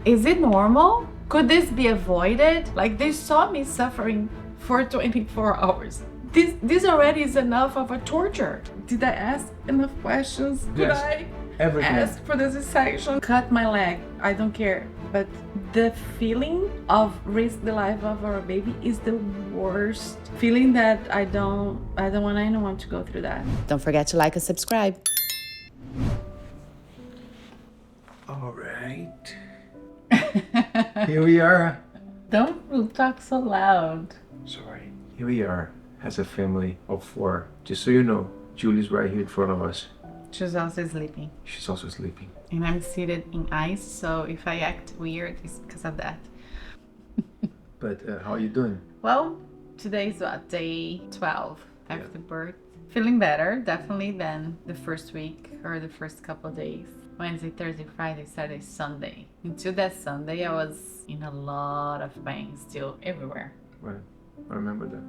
Is it normal? Could this be avoided? Like, they saw me suffering for 24 hours. This already is enough of a torture. Did I ask enough questions? Could Yes. I Everything. ask for the C-section? Cut my leg, I don't care. But the feeling of risk the life of our baby is the worst feeling that I don't want anyone to go through that. Don't forget to like and subscribe. All right. Here we are. Don't talk so loud. Sorry. Here we are as a family of 4. Just so you know, Julie's right here in front of us. She's also sleeping. She's also sleeping. And I'm seated in ice, so if I act weird, it's because of that. But how are you doing? Well, today's what, day 12 after birth. Feeling better, definitely, than the first week or the first couple of days. Wednesday, Thursday, Friday, Saturday, Sunday. Until that Sunday, I was in a lot of pain still everywhere. Right. I remember that.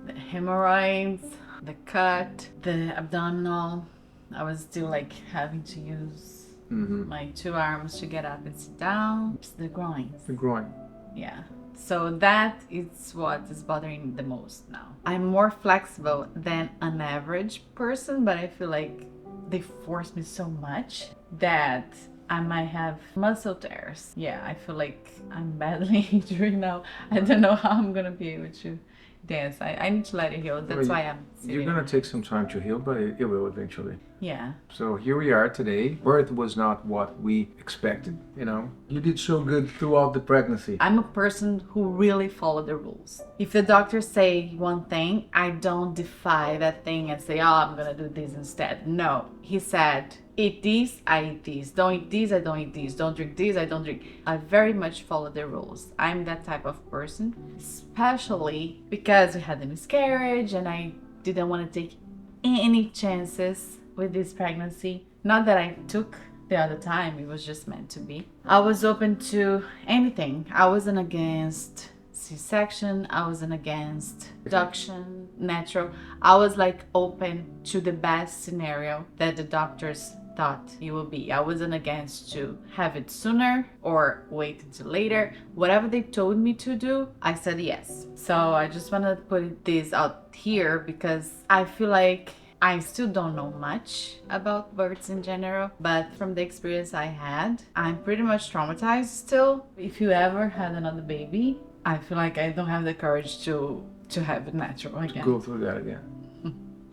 The hemorrhoids, the cut, the abdominal. I was still like having to use my 2 arms to get up and sit down. It's the groins. The groin. Yeah. So that is what is bothering me the most now. I'm more flexible than an average person, but I feel like they force me so much that I might have muscle tears. Yeah, I feel like I'm badly injured now. I don't know how I'm gonna be able to dance. I need to let it heal. That's why I'm sitting. You're gonna take some time to heal, but it will eventually. Yeah. So here we are today. Birth was not what we expected, you know. You did so good throughout the pregnancy. I'm a person who really follow the rules. If the doctors say one thing, I don't defy that thing and say, oh, I'm gonna do this instead. No, he said, eat this, I eat this. Don't eat this, I don't eat this. Don't drink this, I don't drink. I very much follow the rules. I'm that type of person, especially because we had a miscarriage and I didn't want to take any chances with this pregnancy. Not that I took the other time, it was just meant to be. I was open to anything. I wasn't against C-section, I wasn't against induction, natural. I was like open to the best scenario that the doctors thought it would be. I wasn't against to have it sooner or wait until later. Whatever they told me to do, I said yes. So I just want to put this out here because I feel like I still don't know much about births in general, but from the experience I had, I'm pretty much traumatized still. If you ever had another baby, I feel like I don't have the courage to have it natural again. Go through that again.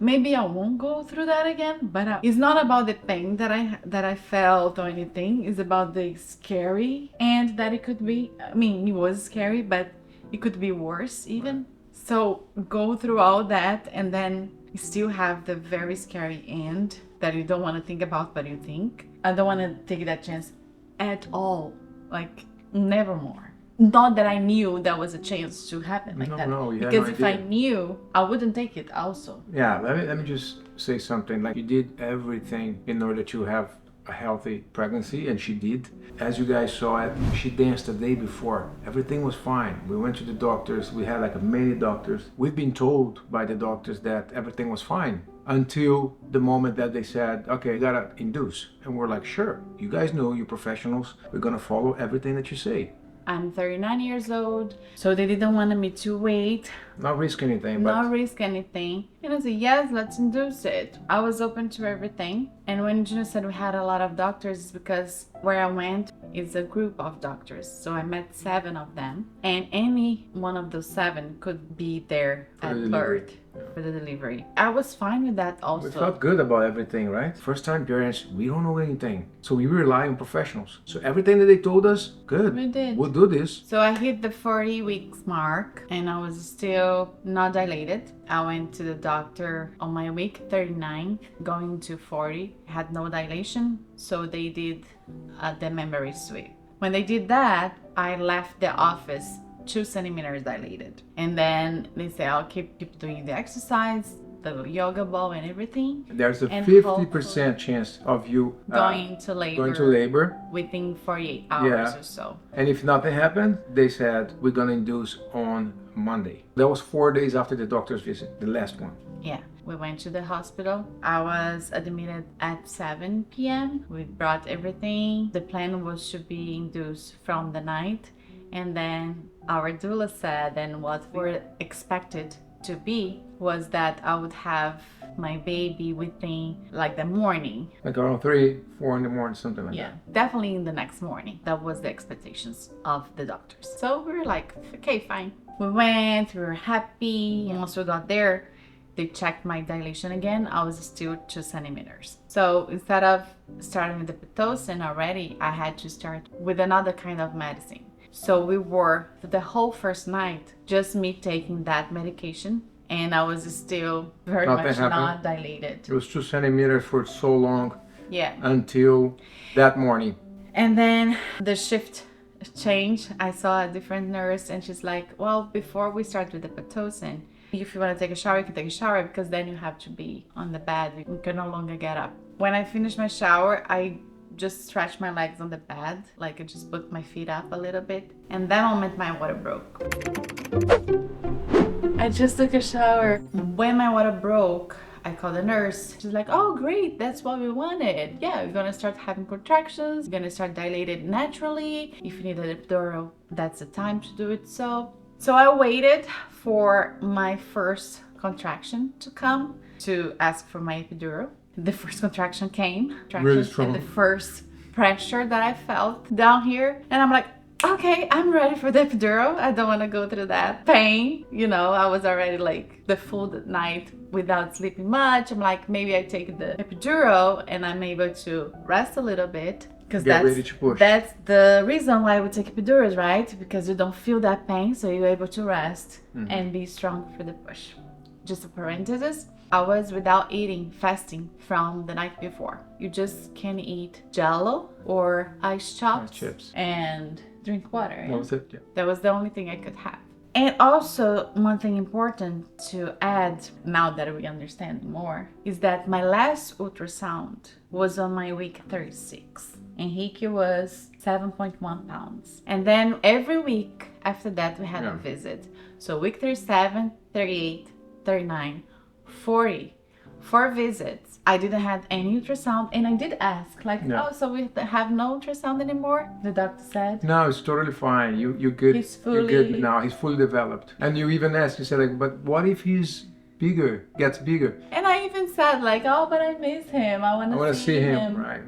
Maybe I won't go through that again, but it's not about the pain that I felt or anything. It's about the scary and that it could be. I mean, it was scary, but it could be worse even. Right. So go through all that and then you still have the very scary end that you don't want to think about, but you think. I don't want to take that chance at all. Like, never more. Not that I knew that was a chance to happen like that. No, because if I knew, I wouldn't take it also. Yeah, let me just say something. Like, you did everything in order to have a healthy pregnancy, and she did. As you guys saw it, she danced the day before. Everything was fine. We went to the doctors. We had like many doctors. We've been told by the doctors that everything was fine until the moment that they said, okay, you gotta induce. And we're like, sure, you guys know, you're professionals. We're gonna follow everything that you say. I'm 39 years old, so they didn't want me to wait. Not risk anything, Not risk anything. And I said, yes, let's induce it. I was open to everything. And when Gina said we had a lot of doctors, it's because where I went is a group of doctors. So I met 7 of them. And any one of those 7 could be there at birth. For the delivery. I was fine with that also. We felt good about everything, right? First time parents, we don't know anything. So we rely on professionals. So everything that they told us, good. We did. We'll do this. So I hit the 40 weeks mark and I was still not dilated. I went to the doctor on my week 39, going to 40. Had no dilation. So they did the memory sweep. When they did that, I left the office 2 centimeters dilated. And then they say, I'll keep doing the exercise, the yoga ball and everything. There's a 50% chance of you going to labor within 48 hours or so. And if nothing happened, they said, we're gonna induce on Monday. That was 4 days after the doctor's visit, the last one. Yeah. We went to the hospital. I was admitted at 7 p.m. We brought everything. The plan was to be induced from the night. And then our doula said, and what we were expected to be was that I would have my baby within like the morning. Like around 3, 4 in the morning, something like that. Definitely in the next morning. That was the expectations of the doctors. So we were like, okay, fine. We went, we were happy. Once we got there, they checked my dilation again. I was still 2 centimeters. So instead of starting with the Pitocin already, I had to start with another kind of medicine. So we were the whole first night just me taking that medication, and I was still very much not dilated. It was 2 centimeters for so long. Yeah. Until that morning. And then the shift changed. I saw a different nurse, and she's like, well, before we start with the Pitocin, if you want to take a shower, you can take a shower, because then you have to be on the bed. You can no longer get up. When I finished my shower, I just stretched my legs on the bed, like I just put my feet up a little bit, and that moment my water broke. I just took a shower. When my water broke, I called the nurse. She's like, oh great, that's what we wanted. Yeah, you're gonna start having contractions, you're gonna start dilated naturally. If you need an epidural, that's the time to do it. So I waited for my first contraction to come to ask for my epidural. The first contraction came, really strong. And the first pressure that I felt down here, and I'm like, okay, I'm ready for the epidural. I don't want to go through that pain. You know, I was already like the full night without sleeping much. I'm like, maybe I take the epidural and I'm able to rest a little bit. Because that's the reason why we take epidurals, right? Because you don't feel that pain, so you're able to rest and be strong for the push. Just a parenthesis. I was without eating, fasting from the night before. You just can eat Jello or ice chips and drink water. That was it, yeah. That was the only thing I could have. And also, one thing important to add, now that we understand more, is that my last ultrasound was on my week 36. Henrique was 7.1 pounds. And then every week after that, we had a visit. So week 37, 38, 39, 40, 4 visits. I didn't have any ultrasound, and I did ask, like, oh, so we have no ultrasound anymore? The doctor said, no, it's totally fine. You're good. You're good now. He's fully developed. And you even asked, you said, like, but what if he's bigger, gets bigger? And I even said, like, oh, but I miss him. I want to see him. Right.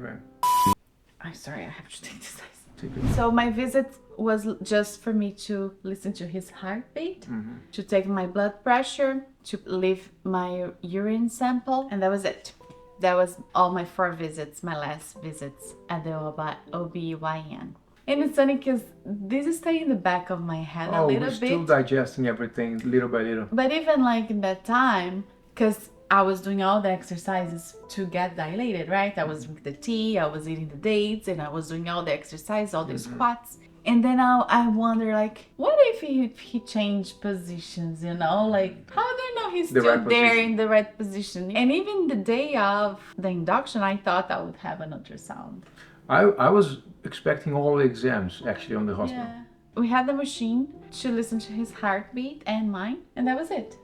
I'm sorry, I have to take this ice. So my visit was just for me to listen to his heartbeat, to take my blood pressure, to leave my urine sample, and that was it. That was all my 4 visits, my last visits at the OB/GYN. And it's funny because this stayed in the back of my head a little bit. Still digesting everything little by little. But even like in that time, because I was doing all the exercises to get dilated, right? I was drinking the tea, I was eating the dates, and I was doing all the exercises, all the squats. And then I wonder, like, what if he changed positions, you know? Like, how do I know he's still there in the right position? And even the day of the induction, I thought I would have an ultrasound. I was expecting all the exams, actually, on the hospital. Yeah. We had the machine to listen to his heartbeat and mine, and that was it.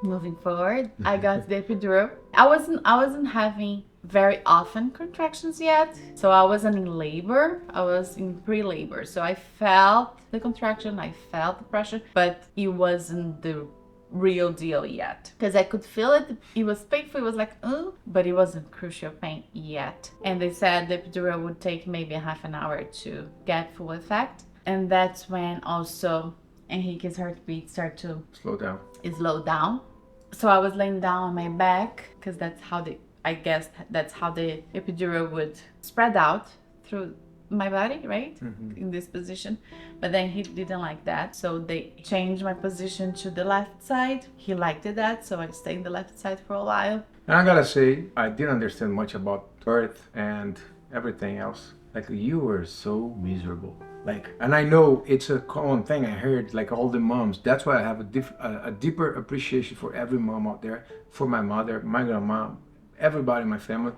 Moving forward, I got the epidural. I wasn't having very often contractions yet, so I wasn't in labor. I was in pre-labor, so I felt the contraction, I felt the pressure, but it wasn't the real deal yet, because I could feel it. It was painful. It was like, oh, but it wasn't crucial pain yet. And they said the epidural would take maybe a half an hour to get full effect, and that's when also Henrique's heartbeat started to slow down. So I was laying down on my back, because that's how the epidural would spread out through my body, right? In this position. But then he didn't like that, so they changed my position to the left side. He liked that, so I stayed in the left side for a while. And I gotta say, I didn't understand much about birth and everything else. Like, you were so miserable. Like, and I know it's a common thing. I heard, like, all the moms. That's why I have a deeper appreciation for every mom out there, for my mother, my grandma, everybody in my family.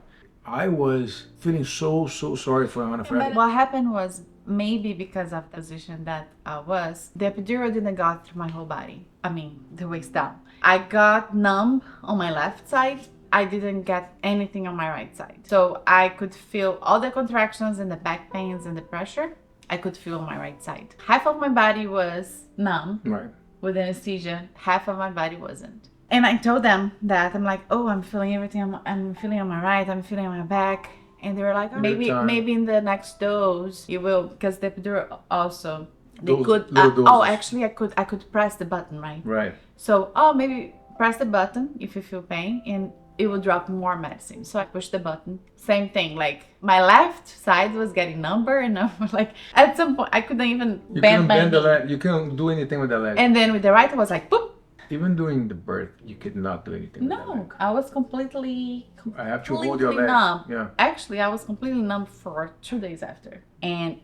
I was feeling so sorry for Anna. But what happened was, maybe because of the position that I was, the epidural didn't go through my whole body. I mean, the waist down. I got numb on my left side. I didn't get anything on my right side. So I could feel all the contractions and the back pains and the pressure. I could feel on my right side. Half of my body was numb with anesthesia. Half of my body wasn't. And I told them that I'm like, oh, I'm feeling everything. I'm feeling on my right. I'm feeling on my back. And they were like, oh, maybe in the next dose you will, because the epidural also they could. Actually, I could press the button, right? Right. So maybe press the button if you feel pain, and it will drop more medicine. So I pushed the button. Same thing. Like my left side was getting number and number. Like at some point I couldn't even bend my knee. The leg. You couldn't do anything with the leg. And then with the right, I was like, boop. Even during the birth, you could not do anything. No, with the leg. I was completely. I have to hold your leg. Numb. Yeah. Actually, I was completely numb for 2 days after, and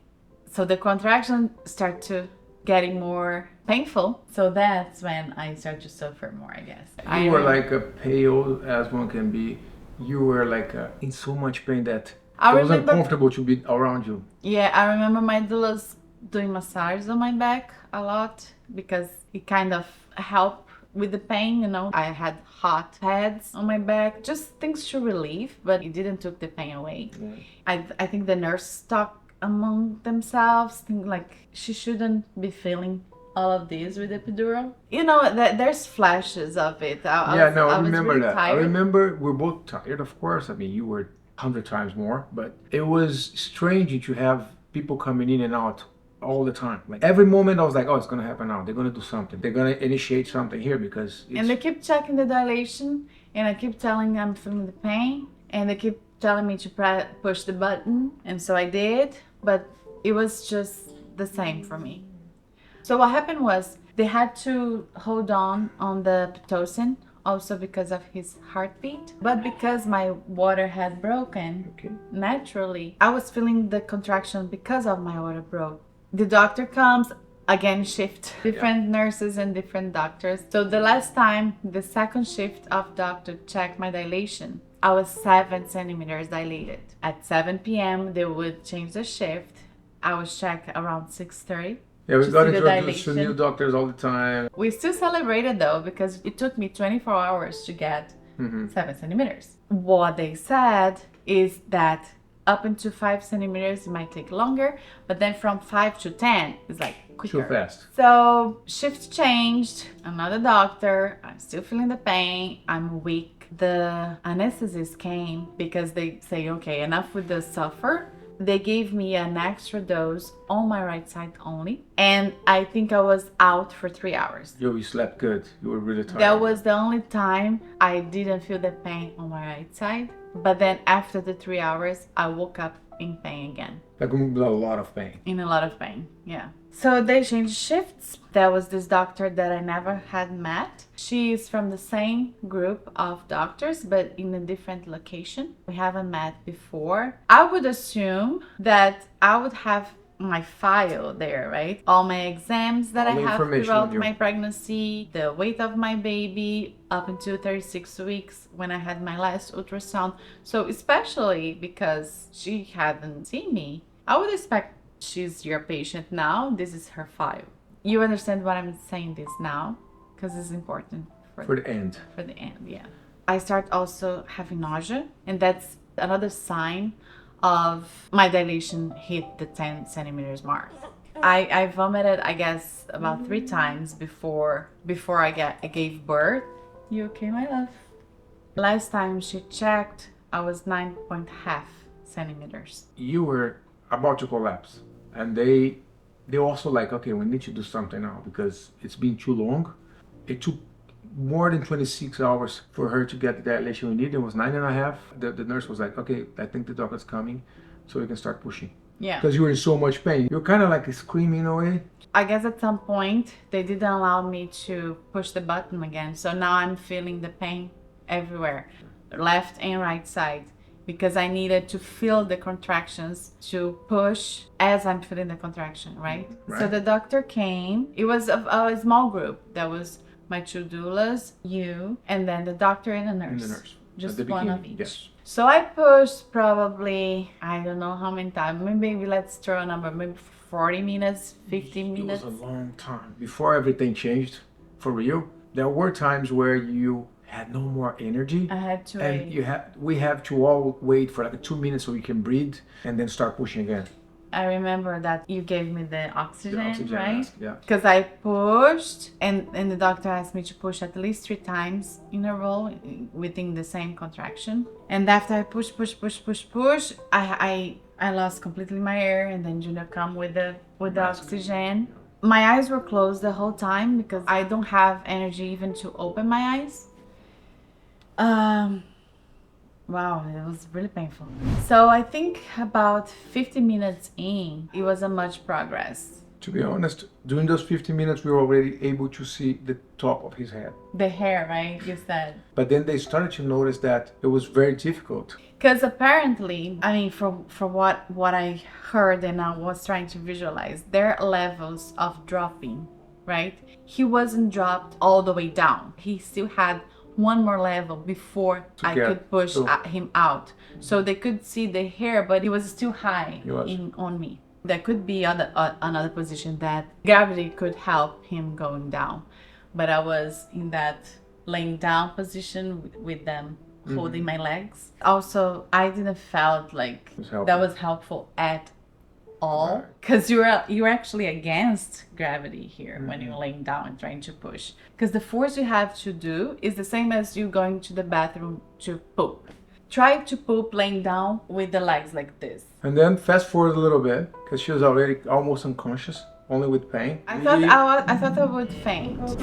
so the contraction started to getting more painful. So that's when I started to suffer more, I guess. You were like a pale as one can be. You were like in so much pain that it was uncomfortable to be around you. Yeah, I remember my doulas doing massages on my back a lot because it kind of helped with the pain, you know. I had hot pads on my back, just things to relieve, but it didn't took the pain away. Yeah. I think the nurse talked among themselves, think like she shouldn't be feeling all of this with epidural. You know, there's flashes of it. I remember really that. Tired. I remember we're both tired, of course. I mean, you were 100 times more, but it was strange to have people coming in and out all the time. Like every moment I was like, oh, it's gonna happen now. They're gonna do something. They're gonna initiate something here because and they keep checking the dilation, and I keep telling them I'm feeling the pain, and they keep telling me to push the button, and so I did, but it was just the same for me. So what happened was they had to hold on the Pitocin, also because of his heartbeat, but because my water had broken, naturally I was feeling the contraction because of my water broke. The doctor comes, again shift, different nurses and different doctors. So the last time, the second shift of doctor checked my dilation, I was 7 centimeters dilated. At 7 p.m. they would change the shift. I was checked around 6:30. Yeah, we got introduced to new doctors all the time. We still celebrated though, because it took me 24 hours to get 7 centimeters. What they said is that up into 5 centimeters it might take longer, but then from 5 to 10 is like quicker. Too fast. So shift changed, another doctor, I'm still feeling the pain, I'm weak. The anesthetist came because they say, okay, enough with the suffer. They gave me an extra dose on my right side only, and I think I was out for 3 hours. You slept good. You were really tired. That was the only time I didn't feel the pain on my right side. But then after the 3 hours, I woke up in pain again. Like a lot of pain. In a lot of pain, yeah. So they changed shifts. There was this doctor that I never had met. She is from the same group of doctors, but in a different location. We haven't met before. I would assume that I would have my file there, right? All my exams that I have throughout my pregnancy, the weight of my baby up until 36 weeks when I had my last ultrasound. So especially because she hadn't seen me, I would expect she's your patient now. This is her file. You understand what I'm saying this now? Because it's important for the end. For the end, yeah. I start also having nausea, and that's another sign of my dilation hit the 10 centimeters mark. I vomited, I guess, about 3 times before I gave birth. You okay, my love? Last time she checked, I was 9.5 centimeters. You were about to collapse, and they also like, okay, we need to do something now because it's been too long. It took more than 26 hours for her to get the dilation we need. It was 9.5. The nurse was like, okay, I think the doctor's coming, so we can start pushing. Yeah. Because you were in so much pain. You're kind of like screaming away. I guess at some point, they didn't allow me to push the button again. So now I'm feeling the pain everywhere, left and right side, because I needed to feel the contractions to push as I'm feeling the contraction, right? So the doctor came. It was a small group. That was my 2 doulas, you, and then the doctor and the nurse. Just one of each. Yes. So I pushed probably, I don't know how many times, maybe let's throw a number, maybe 40 minutes, 15 minutes. It was a long time. Before everything changed, for real, there were times where you had no more energy. I had to and wait. We have to all wait for like 2 minutes so we can breathe and then start pushing again. I remember that you gave me the oxygen, right? Mask, yeah. Because I pushed, and the doctor asked me to push at least 3 times in a row within the same contraction. And after I push, I lost completely my air, and then Junior come with the oxygen. My eyes were closed the whole time because I don't have energy even to open my eyes. Wow, it was really painful. So I think about 50 minutes in, it was a much progress. To be honest, during those 15 minutes, we were already able to see the top of his head. The hair, right? You said. But then they started to notice that it was very difficult. Because apparently, I mean, from what I heard and I was trying to visualize, there are levels of dropping, right? He wasn't dropped all the way down. He still had one more level before I could push him out. So they could see the hair, but it was still high on me. There could be another position that gravity could help him going down. But I was in that laying down position with them holding my legs. Also, I didn't felt like that was helpful at all, because you're actually against gravity here when you're laying down and trying to push, because the force you have to do is the same as you going to the bathroom to poop. Try to poop laying down with the legs like this. And then fast forward a little bit, because she was already almost unconscious, only with pain. I thought I would faint. To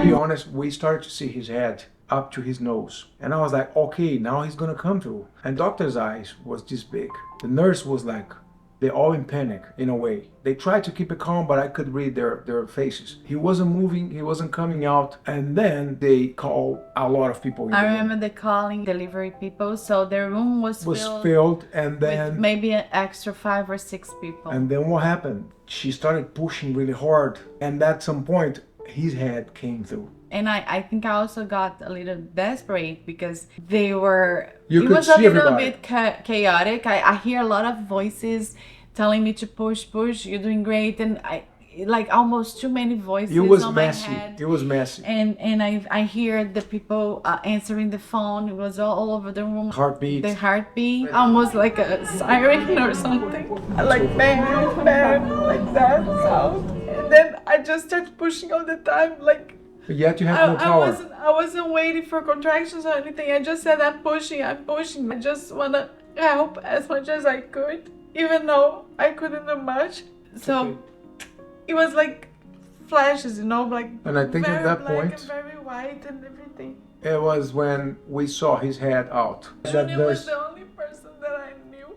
be honest, we started to see his head up to his nose, and I was like, okay, now he's gonna come through. And doctor's eyes was this big. The nurse was like, they're all in panic in a way. They tried to keep it calm, but I could read their faces. He wasn't moving, he wasn't coming out, and then they called a lot of people in I remember they calling delivery people, so their room was filled, and then with maybe an extra 5 or 6 people. And then what happened? She started pushing really hard, and at some point his head came through. And I think I also got a little desperate because it was a little bit chaotic. I hear a lot of voices telling me to push, you're doing great. And I like almost too many voices on my head. It was messy. And I hear the people answering the phone. It was all over the room. The heartbeat, almost like a siren or something. Like bang, bang, like that sound. And then I just started pushing all the time, like. Yet you have no power. I wasn't waiting for contractions or anything. I just said I'm pushing. I just wanna help as much as I could, even though I couldn't do much. So it was like flashes, like. And I think at that point, and very white and everything. It was when we saw his head out. Junior was the only person that I knew.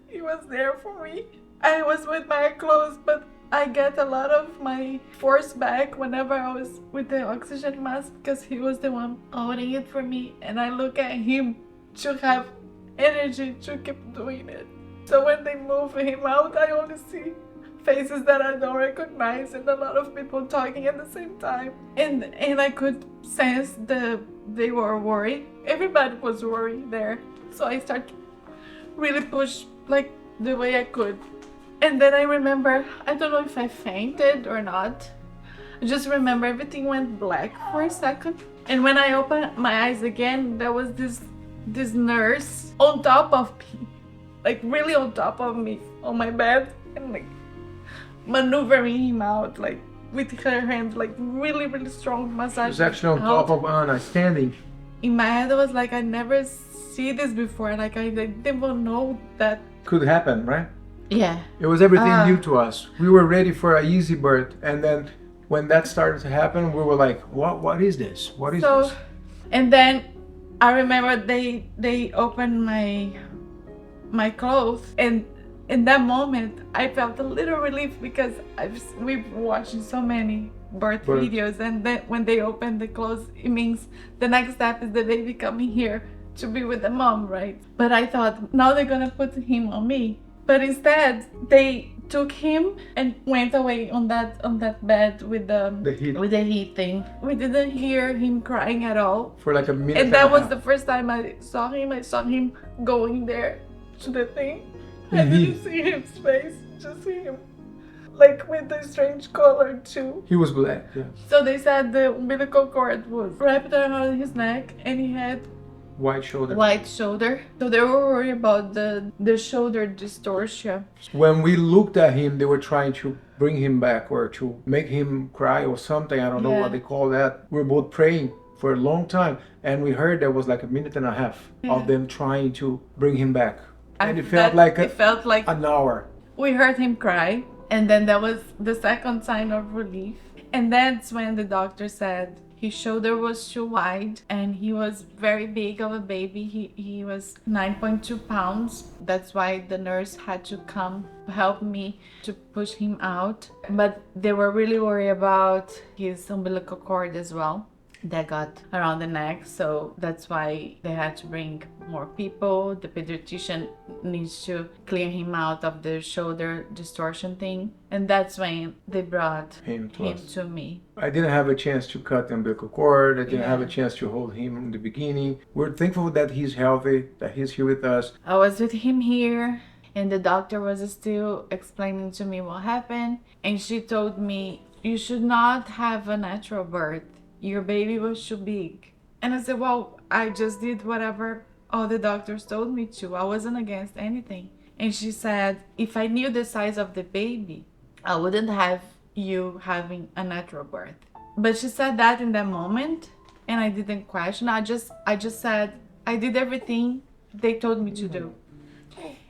He was there for me. I was with my clothes, but I get a lot of my force back whenever I was with the oxygen mask because he was the one holding it for me, and I look at him to have energy to keep doing it. So when they move him out, I only see faces that I don't recognize and a lot of people talking at the same time. And I could sense they were worried. Everybody was worried there. So I started to really push like the way I could. And then I remember, I don't know if I fainted or not. I just remember everything went black for a second. And when I opened my eyes again, there was this nurse on top of me. Like really on top of me, on my bed. And like maneuvering him out, like with her hand, like really, really strong massage. She was actually on top of Anna, standing. In my head, I was like, I never see this before. Like I didn't even know that. Could happen, right? Yeah. It was everything new to us. We were ready for an easy birth, and then when that started to happen, we were like, what is this? What is this? And then I remember they opened my clothes, and in that moment I felt a little relief because we've been watching so many birth videos, and then when they open the clothes, it means the next step is the baby coming here to be with the mom, right? But I thought now they're gonna put him on me. But instead, they took him and went away on that bed with the heat thing. We didn't hear him crying at all for like a minute. And that was the first time I saw him. I saw him going there to the thing. I didn't see his face, just see him like with the strange color too. He was black, yeah. So they said the umbilical cord was wrapped around his neck and he had white shoulder. So they were worried about the shoulder distortion. When we looked at him, they were trying to bring him back or to make him cry or something. I don't know what they call that. We were both praying for a long time, and we heard there was like a minute and a half of them trying to bring him back. And it felt like an hour. We heard him cry, and then that was the second sign of relief. And that's when the doctor said his shoulder was too wide and he was very big of a baby. He was 9.2 pounds. That's why the nurse had to come help me to push him out. But they were really worried about his umbilical cord as well that got around the neck, so that's why they had to bring more people. The pediatrician needs to clear him out of the shoulder distortion thing, and that's when they brought him to me. I didn't have a chance to cut the umbilical cord. I didn't have a chance to hold him in the beginning. We're thankful that he's healthy, that he's here with us. I was with him here, and the doctor was still explaining to me what happened, and she told me, you should not have a natural birth. Your baby was too big. And I said, well, I just did whatever all the doctors told me to. I wasn't against anything. And she said, if I knew the size of the baby, I wouldn't have you having a natural birth. But she said that in that moment, and I didn't question. I just said, I did everything they told me to do.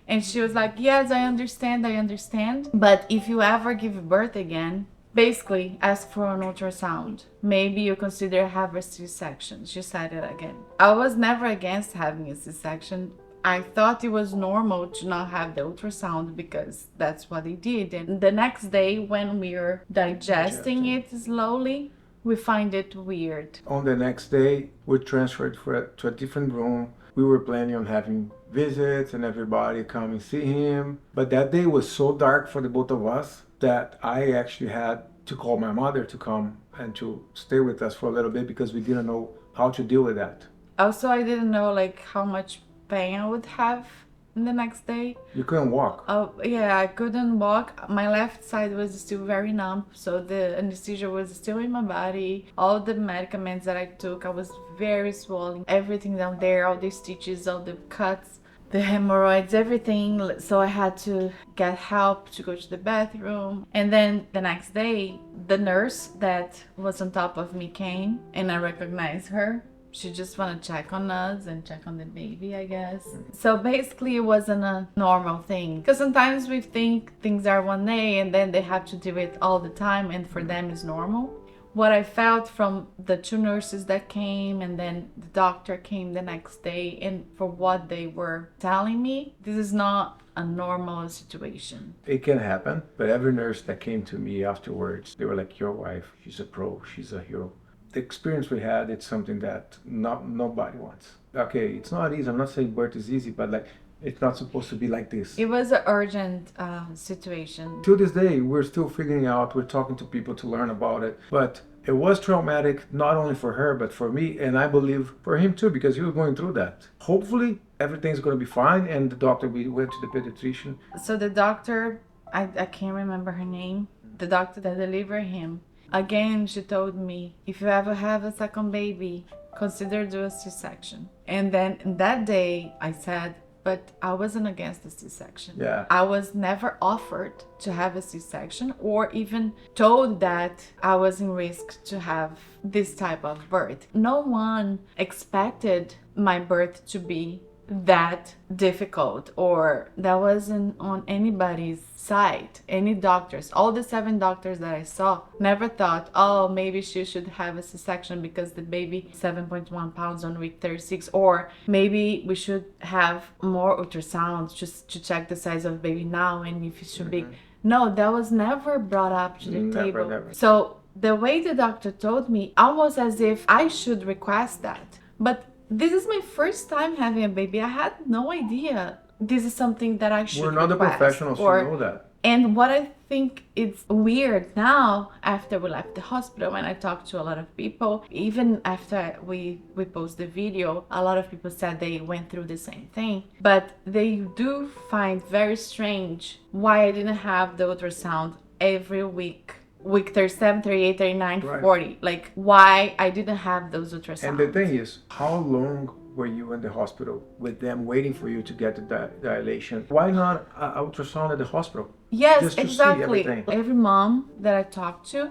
And she was like, yes, I understand. But if you ever give birth again, basically ask for an ultrasound. Maybe you consider have a C-section. She said it again. I was never against having a C-section. I thought it was normal to not have the ultrasound because that's what they did. And the next day when we were digesting it slowly, we find it weird. On the next day, we transferred to a different room. We were planning on having visits and everybody come and see him. But that day was so dark for the both of us that I actually had to call my mother to come and to stay with us for a little bit because we didn't know how to deal with that. Also, I didn't know like how much pain I would have the next day. You couldn't walk. Oh, yeah, I couldn't walk. My left side was still very numb, so the anesthesia was still in my body. All the medicaments that I took, I was very swollen. Everything down there, all the stitches, all the cuts, the hemorrhoids, everything. So I had to get help to go to the bathroom. And then the next day, the nurse that was on top of me came, and I recognized her. She just wanted to check on us and check on the baby, I guess. So basically it wasn't a normal thing. Because sometimes we think things are one day and then they have to do it all the time and for them it's normal. What I felt from the two nurses that came and then the doctor came the next day, and for what they were telling me, this is not a normal situation. It can happen, but every nurse that came to me afterwards, they were like, your wife, she's a pro, she's a hero. The experience we had, it's something that nobody wants. Okay, it's not easy. I'm not saying birth is easy, but like it's not supposed to be like this. It was an urgent situation. To this day, we're still figuring out. We're talking to people to learn about it. But it was traumatic, not only for her, but for me, and I believe for him too, because he was going through that. Hopefully, everything's going to be fine. And the doctor, we went to the pediatrician. So the doctor, I can't remember her name, the doctor that delivered him, again, she told me, if you ever have a second baby, consider doing a C-section. And then that day, I said, but I wasn't against the C-section. Yeah. I was never offered to have a C-section or even told that I was in risk to have this type of birth. No one expected my birth to be that difficult, or that wasn't on anybody's side. Any doctors, all the 7 doctors that I saw never thought, oh, maybe she should have a C-section because the baby 7.1 pounds on week 36, or maybe we should have more ultrasounds just to check the size of the baby now and if it should be. No, that was never brought up to the table. Never. So the way the doctor told me, almost as if I should request that. But this is my first time having a baby. I had no idea this is something that I should request. We're not the professionals to know that. And what I think is weird now, after we left the hospital, when I talked to a lot of people, even after we post the video, a lot of people said they went through the same thing. But they do find very strange why I didn't have the ultrasound every week. Week 37, 38, 39, Right. 40. Like, why I didn't have those ultrasounds. And the thing is, how long were you in the hospital with them waiting for you to get the dilation? Why not ultrasound at the hospital? Yes, Just to see exactly. everything. Every mom that I talk to,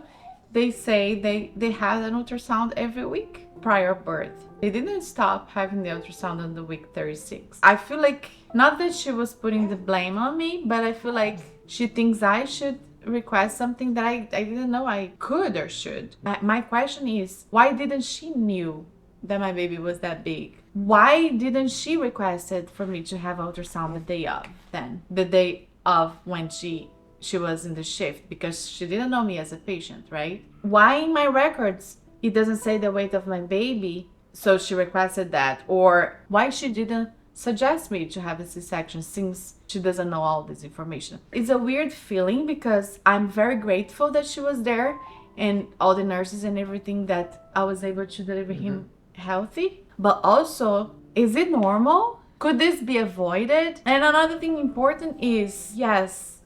they say they had an ultrasound every week prior birth. They didn't stop having the ultrasound on the week 36. I feel like, not that she was putting the blame on me, but I feel like she thinks I should request something that I didn't know I could or should. My question is, why didn't she knew that my baby was that big? Why didn't she request it for me to have ultrasound the day of then? The day of when she was in the shift, because she didn't know me as a patient, right? Why in my records it doesn't say the weight of my baby, so she requested that? Or why she didn't suggest me to have a C-section since she doesn't know all this information? It's a weird feeling because I'm very grateful that she was there and all the nurses and everything, that I was able to deliver him healthy. But also, is it normal? Could this be avoided? And another thing important is, yes,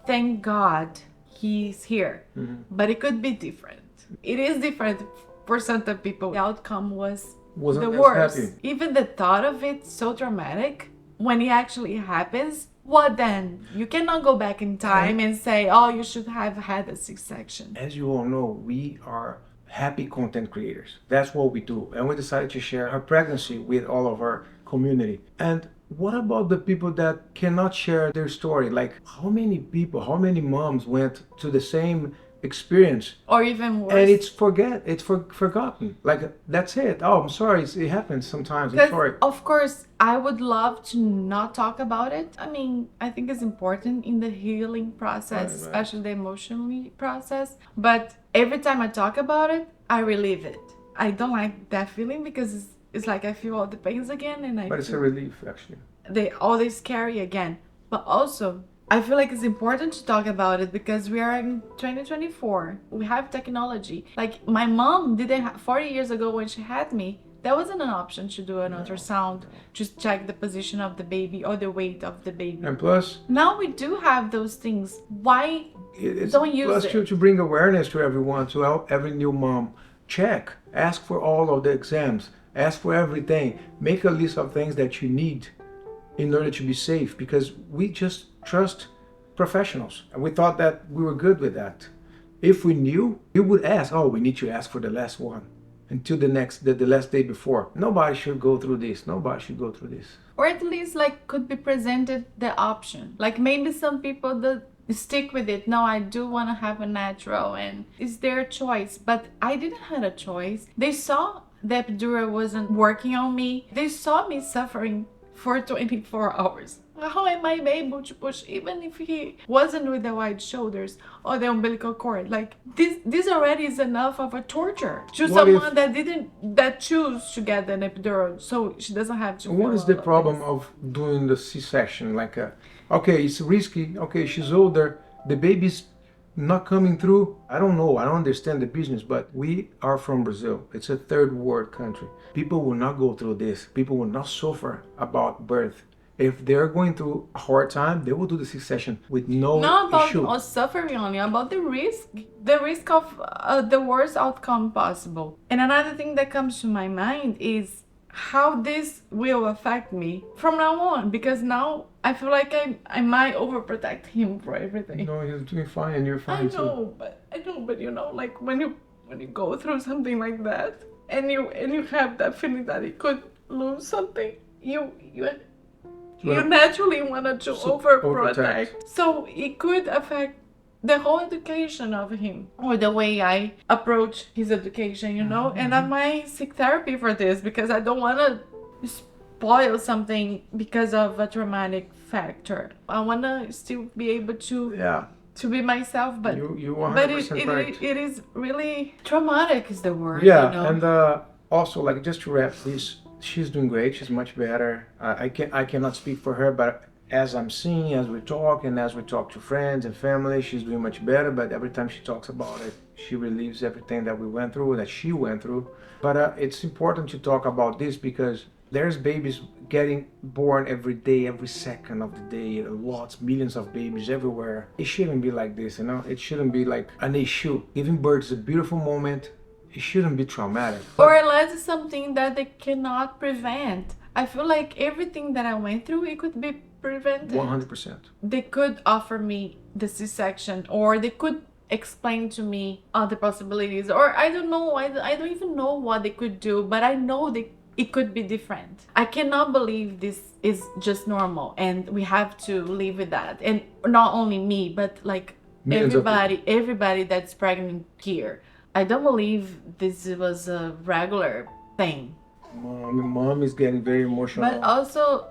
thank God he's here, but it could be different. It is different for some people. The outcome wasn't the as worst. happy. Even the thought of it so dramatic. When it actually happens, what then? You cannot go back in time and say, oh, you should have had a C-section. As you all know, we are happy content creators. That's what we do. And we decided to share our pregnancy with all of our community. And what about the people that cannot share their story? Like, how many people, how many moms went to the same experience, or even worse, and it's forgotten? Like, that's it. Oh, I'm sorry, it happens sometimes. I'm sorry. Of course, I would love to not talk about it. I mean, I think it's important in the healing process, Right. especially the emotional process. But every time I talk about it, I relive it. I don't like that feeling because it's like I feel all the pains again, and But it's a relief, actually. they always carry again. But also, I feel like it's important to talk about it because we are in 2024. We have technology. Like, my mom didn't 40 years ago when she had me, that wasn't an option to do an ultrasound, just check the position of the baby or the weight of the baby. And plus, Now we do have those things. Why don't use plus it? to bring awareness to everyone, to help every new mom. Check, ask for all of the exams, ask for everything, make a list of things that you need in order to be safe, because we just trust professionals, and we thought that we were good with that. If we knew, we would ask, oh, we need to ask for the last one until the last day before. Nobody should go through this. Nobody should go through this. Or at least, like, could be presented the option. Like, maybe some people that stick with it. No, I do want to have a natural, and it's their choice. But I didn't have a choice. They saw the epidural wasn't working on me. They saw me suffering for 24 hours. How am I able to push, even if he wasn't with the wide shoulders or the umbilical cord? Like, this already is enough of a torture to someone that choose to get an epidural, so she doesn't have to. What is the problem of doing the C-section? Like, okay, it's risky. Okay, she's older. The baby's not coming through. I don't know. I don't understand the business, but we are from Brazil. It's a third world country. People will not go through this. People will not suffer about birth. If they're going through a hard time, they will do the C-section with no issue. Not about suffering only, about the risk of the worst outcome possible. And another thing that comes to my mind is how this will affect me from now on, because now I feel like I might overprotect him for everything. No, he's doing fine, and you're fine too. I know, but you know, like, when you go through something like that, and you have that feeling that it could lose something, you naturally wanted to overprotect. So it could affect the whole education of him, or the way I approach his education, you know? And I might seek therapy for this, because I don't want to spoil something because of a traumatic factor. I want to still be able to be myself, but you 100% right. It is really traumatic is the word. Yeah, you know? and also, like, just to wrap this, she's doing great. She's much better. I cannot speak for her, but as I'm seeing, as we talk, and as we talk to friends and family, she's doing much better. But every time she talks about it, she relieves everything that we went through, that she went through. But it's important to talk about this because there's babies getting born every day, every second of the day, lots, millions of babies everywhere. It shouldn't be like this, you know? It shouldn't be like an issue. Giving birth is a beautiful moment. It shouldn't be traumatic. Or unless it's something that they cannot prevent. I feel like everything that I went through, it could be prevented. 100%. They could offer me the C-section, or they could explain to me other possibilities, or I don't know, I don't even know what they could do, but I know it could be different. I cannot believe this is just normal and we have to live with that. And not only me, but like everybody that's pregnant here. I don't believe this was a regular thing. Mom is getting very emotional. But also,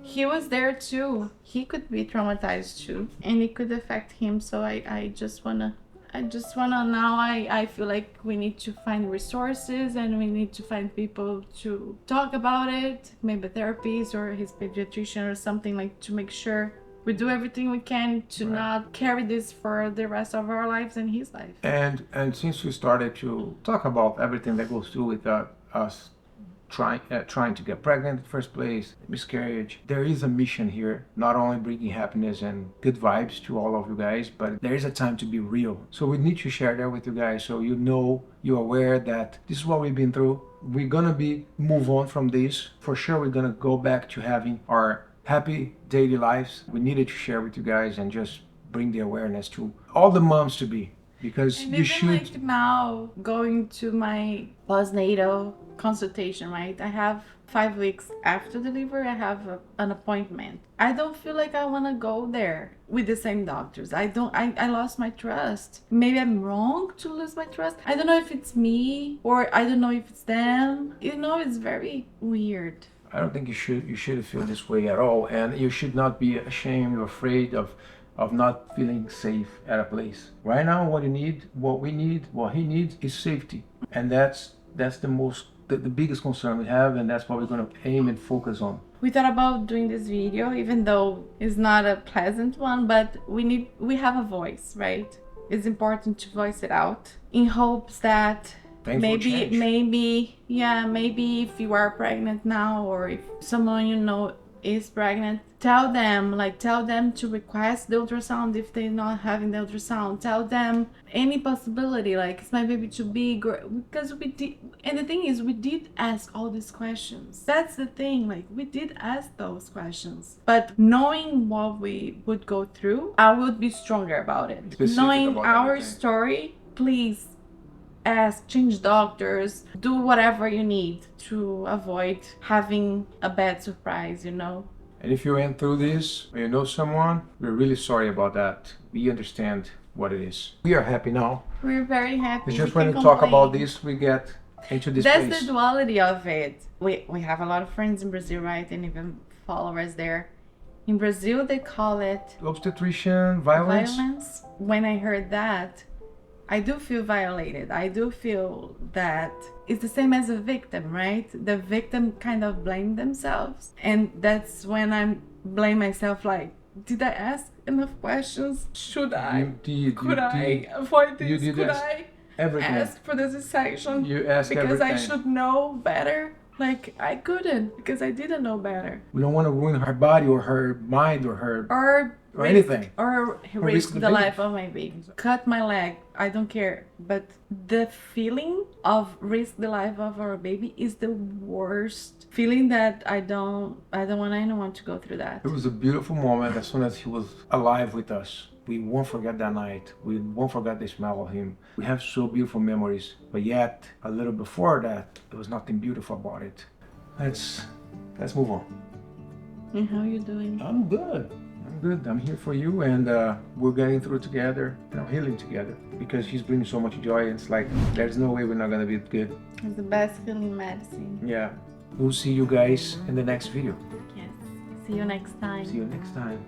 he was there too. He could be traumatized too, and it could affect him. So I just wanna now. I feel like we need to find resources and we need to find people to talk about it. Maybe therapies or his pediatrician or something, like, to make sure we do everything we can to not carry this for the rest of our lives and his life. And since we started to talk about everything that goes through with us trying to get pregnant in the first place, miscarriage, there is a mission here, not only bringing happiness and good vibes to all of you guys, but there is a time to be real. So we need to share that with you guys, so you know, you're aware that this is what we've been through. We're gonna move on from this. For sure, we're gonna go back to having our happy daily lives. We needed to share with you guys and just bring the awareness to all the moms to be, because and you even should. Like now, going to my postnatal consultation, right? I have 5 weeks after delivery, I have an appointment. I don't feel like I want to go there with the same doctors. I lost my trust. Maybe I'm wrong to lose my trust. I don't know if it's me or I don't know if it's them. You know, it's very weird. I don't think you should feel this way at all, and you should not be ashamed or afraid of not feeling safe at a place. Right now, what he needs is safety, and that's the biggest concern we have, and that's what we're going to aim and focus on. We thought about doing this video, even though it's not a pleasant one, but we have a voice, right? It's important to voice it out in hopes that maybe if you are pregnant now, or if someone you know is pregnant, tell them to request the ultrasound if they're not having the ultrasound. Tell them any possibility, like, is my baby too big? Or because we did, and the thing is, we did ask all these questions. That's the thing, like, we did ask those questions, but knowing what we would go through, I would be stronger about it. Knowing our story, please ask, change doctors, do whatever you need to avoid having a bad surprise, you know. And if you went through this, or you know someone, we're really sorry about that. We understand what it is. We are happy now. We're very happy. It's just when we talk about this, we get into this place. That's the duality of it. We have a lot of friends in Brazil, right? And even followers there. In Brazil, they call it obstetrician violence. When I heard that, I do feel violated. I do feel that it's the same as a victim, right? The victim kind of blame themselves. And that's when I blame myself, like, did I ask enough questions? Should I? Could I avoid this? Could I ask for the C-section? You asked because everything. I should know better? Like, I couldn't, because I didn't know better. We don't want to ruin her body or her mind or anything. Or risk the life of my baby. Cut my leg, I don't care. But the feeling of risk the life of our baby is the worst feeling, that I don't want anyone to go through that. It was a beautiful moment as soon as he was alive with us. We won't forget that night. We won't forget the smell of him. We have so beautiful memories, but yet a little before that, there was nothing beautiful about it. Let's move on. And how are you doing? I'm good. I'm here for you, and we're getting through together, healing together, because he's bringing so much joy. It's like there's no way we're not gonna be good. It's the best healing medicine. Yeah. We'll see you guys in the next video. Yes. See you next time. See you next time.